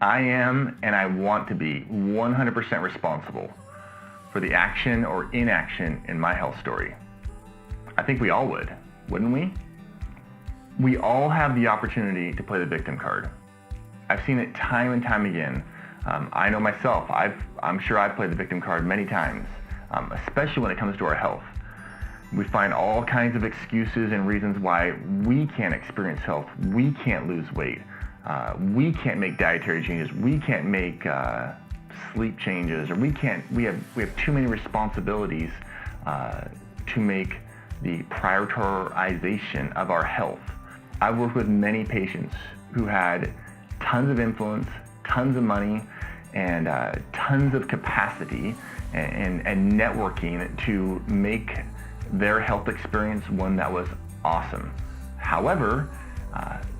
I am, and I want to be 100% responsible for the action or inaction in my health story. I think we all would, wouldn't we? We all have the opportunity to play the victim card. I've seen it time and time again. I know myself, I'm sure I've played the victim card many times, especially when it comes to our health. We find all kinds of excuses and reasons why we can't experience health, we can't lose weight, we can't make dietary changes, we can't make sleep changes, or we have too many responsibilities to make the prioritization of our health. I've worked with many patients who had tons of influence, tons of money, and tons of capacity and networking to make their health experience one that was awesome. However,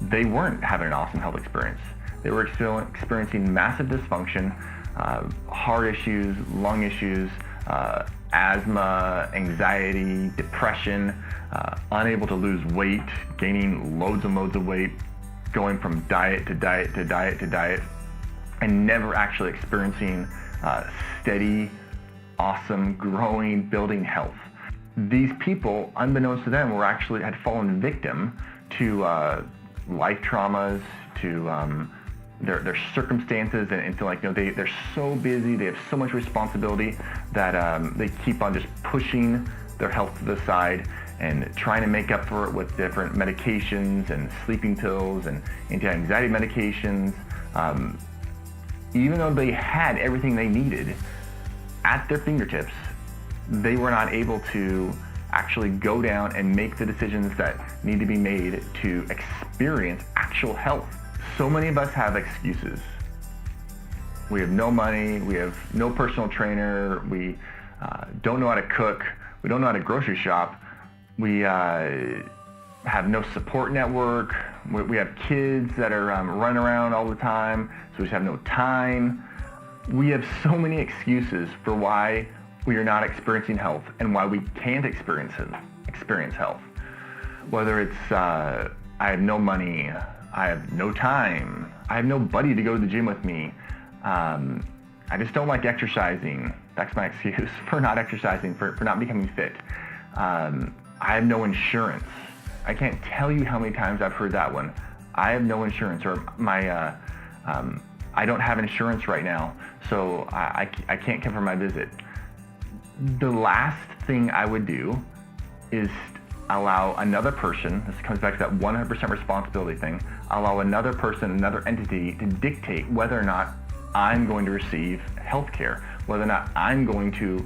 they weren't having an awesome health experience. They were experiencing massive dysfunction, heart issues, lung issues, asthma, anxiety, depression, unable to lose weight, gaining loads and loads of weight, going from diet to diet to diet to diet, and never actually experiencing steady, awesome, growing, building health. These people, unbeknownst to them, had fallen victim to life traumas, to their circumstances, and feel like they're so busy, they have so much responsibility that they keep on just pushing their health to the side and trying to make up for it with different medications and sleeping pills and anti-anxiety medications. Even though they had everything they needed at their fingertips, they were not able to actually go down and make the decisions that need to be made to experience actual health. So many of us have excuses. We have no money, we have no personal trainer, we don't know how to cook, we don't know how to grocery shop, we have no support network, we have kids that are running around all the time, so we just have no time. We have so many excuses for why we are not experiencing health and why we can't experience health. Whether it's I have no money, I have no time, I have nobody to go to the gym with me, I just don't like exercising. That's my excuse for not exercising, for not becoming fit. I have no insurance. I can't tell you how many times I've heard that one. I have no insurance, or I don't have insurance right now, so I can't come for my visit. The last thing I would do is allow another person, this comes back to that 100% responsibility thing, allow another person, another entity to dictate whether or not I'm going to receive health care, whether or not I'm going to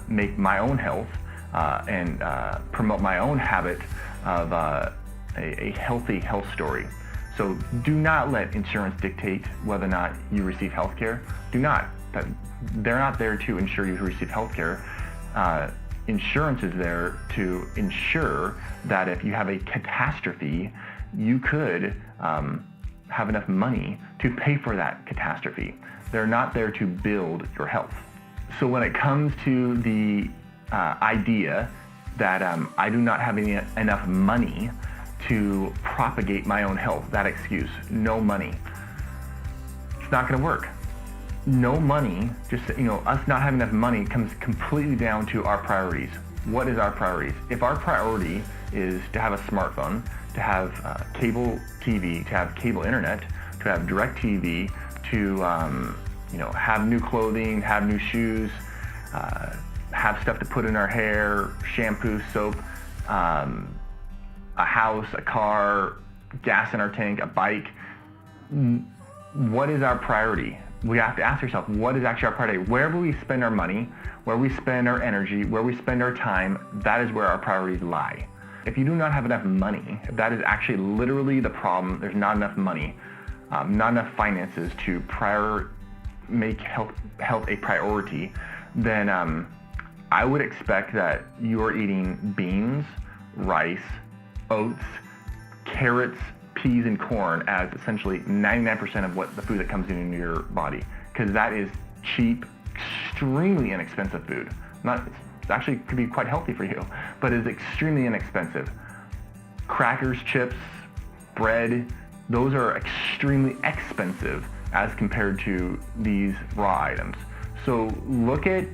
make my own health and promote my own habit of a healthy health story. So do not let insurance dictate whether or not you receive health care. Do not. They're not there to ensure you receive health care. Insurance is there to ensure that if you have a catastrophe, you could have enough money to pay for that catastrophe. They're not there to build your health. So when it comes to the idea that I do not have enough money to propagate my own health, that excuse, no money, it's not going to work. No money, just us not having enough money comes completely down to our priorities. What is our priorities? If our priority is to have a smartphone, to have cable TV, to have cable internet, to have direct TV, to have new clothing, have new shoes, have stuff to put in our hair, shampoo, soap, a house, a car, gas in our tank, a bike, what is our priority? We have to ask ourselves, what is actually our priority? Wherever we spend our money, where we spend our energy, where we spend our time, that is where our priorities lie. If you do not have enough money, if that is actually literally the problem, there's not enough money, not enough finances to make health a priority, then I would expect that you are eating beans, rice, oats, carrots, peas, and corn as essentially 99% of what the food that comes into your body, because that is cheap, extremely inexpensive food. It actually could be quite healthy for you, but is extremely inexpensive. Crackers, chips, bread, Those are extremely expensive as compared to these raw items. So look at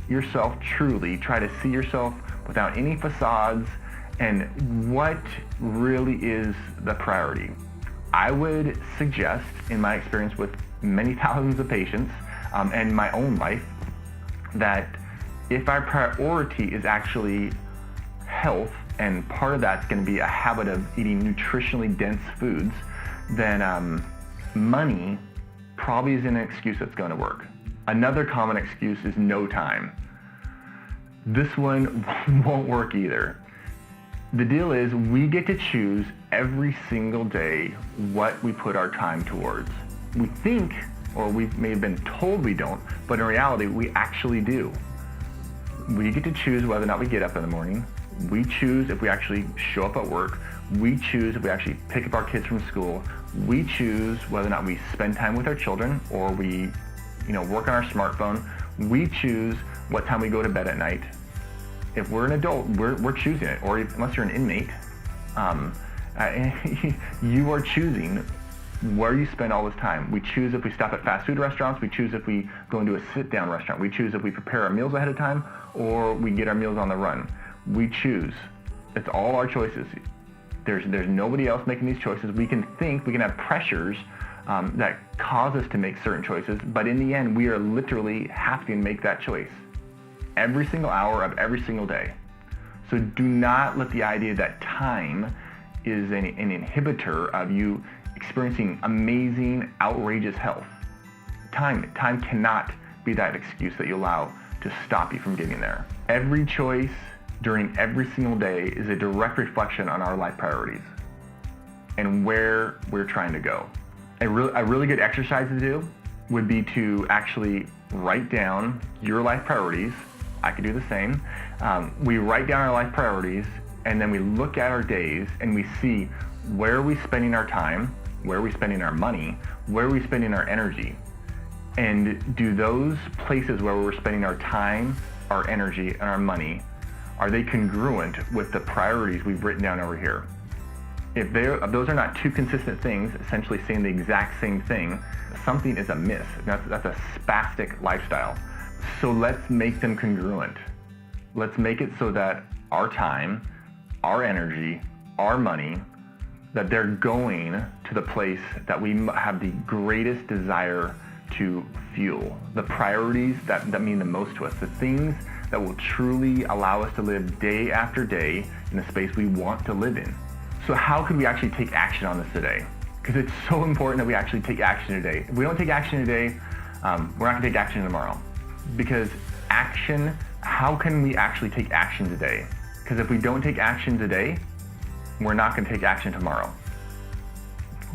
yourself truly, try to see yourself without any facades, and what really is the priority. I would suggest, in my experience with many thousands of patients and my own life, that if our priority is actually health, and part of that's going to be a habit of eating nutritionally dense foods, then money probably isn't an excuse that's going to work. Another common excuse is no time. This one won't work either. The deal is we get to choose every single day what we put our time towards. We think, or we may have been told we don't, but in reality we actually do. We get to choose whether or not we get up in the morning. We choose if we actually show up at work. We choose if we actually pick up our kids from school. We choose whether or not we spend time with our children, or we work on our smartphone. We choose what time we go to bed at night. If we're an adult, we're choosing it, or unless you're an inmate, you are choosing where you spend all this time. We choose if we stop at fast food restaurants. We choose if we go into a sit-down restaurant. We choose if we prepare our meals ahead of time, or we get our meals on the run. We choose. It's all our choices. There's nobody else making these choices. We can think, we can have pressures that cause us to make certain choices, but in the end, we are literally having to make that choice every single hour of every single day. So do not let the idea that time is an inhibitor of you experiencing amazing, outrageous health. Time cannot be that excuse that you allow to stop you from getting there. Every choice during every single day is a direct reflection on our life priorities and where we're trying to go. A really good exercise to do would be to actually write down your life priorities. I could do the same. We write down our life priorities, and then we look at our days and we see where are we spending our time, where are we spending our money, where are we spending our energy, and do those places where we're spending our time, our energy, and our money, are they congruent with the priorities we've written down over here? If those are not two consistent things, essentially saying the exact same thing, something is amiss. That's a spastic lifestyle. So let's make them congruent. Let's make it so that our time, our energy, our money, that they're going to the place that we have the greatest desire to fuel. The priorities that mean the most to us, the things that will truly allow us to live day after day in the space we want to live in. So how can we actually take action on this today? Because it's so important that we actually take action today. If we don't take action today, we're not going to take action tomorrow. Because action, how can we actually take action today? Because if we don't take action today, we're not going to take action tomorrow.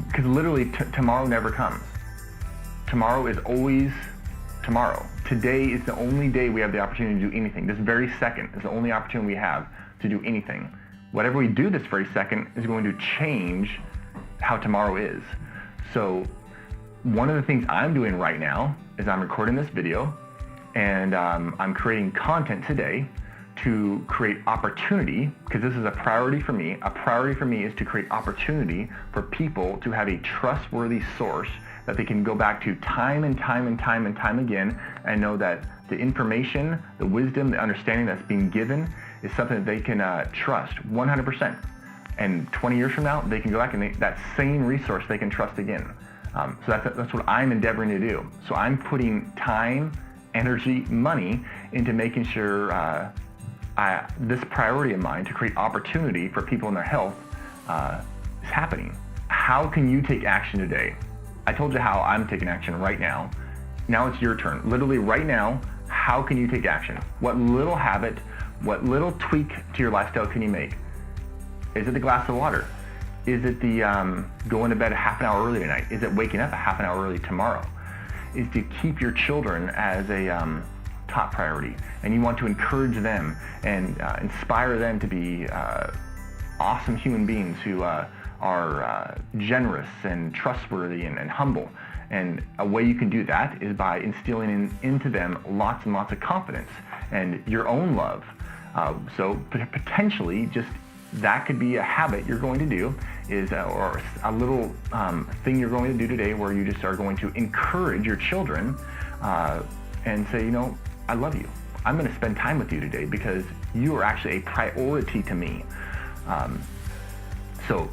Because literally tomorrow never comes. Tomorrow is always tomorrow. Today is the only day we have the opportunity to do anything. This very second is the only opportunity we have to do anything. Whatever we do this very second is going to change how tomorrow is. So one of the things I'm doing right now is I'm recording this video, and I'm creating content today to create opportunity, because this is a priority for me. A priority for me is to create opportunity for people to have a trustworthy source that they can go back to time and time and time and time again, and know that the information, the wisdom, the understanding that's being given is something that they can trust 100%. And 20 years from now, they can go back and that same resource they can trust again. So that's what I'm endeavoring to do. So I'm putting time, energy, money into making sure this priority of mine to create opportunity for people in their health is happening. How can you take action today? I told you how I'm taking action right now. Now it's your turn. Literally right now, how can you take action? What little habit, what little tweak to your lifestyle can you make? Is it the glass of water? Is it the going to bed a half an hour early tonight? Is it waking up a half an hour early tomorrow? Is to keep your children as a top priority, and you want to encourage them and inspire them to be awesome human beings who are generous and trustworthy and humble. And a way you can do that is by instilling into them lots and lots of confidence and your own love. So potentially just that could be a habit you're going to do, or a little thing you're going to do today where you just are going to encourage your children and say, you know, I love you. I'm going to spend time with you today because you are actually a priority to me. So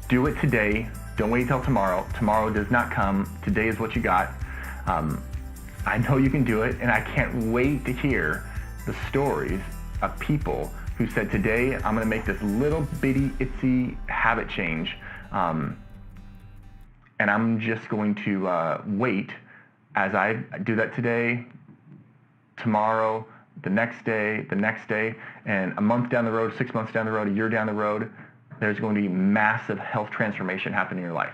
do it today. Don't wait till tomorrow. Tomorrow does not come. Today is what you got. I know you can do it, and I can't wait to hear the stories of people who said, today I'm going to make this little bitty itsy habit change, and I'm just going to wait as I do that today, tomorrow, the next day, and a month down the road, 6 months down the road, a year down the road, there's going to be massive health transformation happening in your life.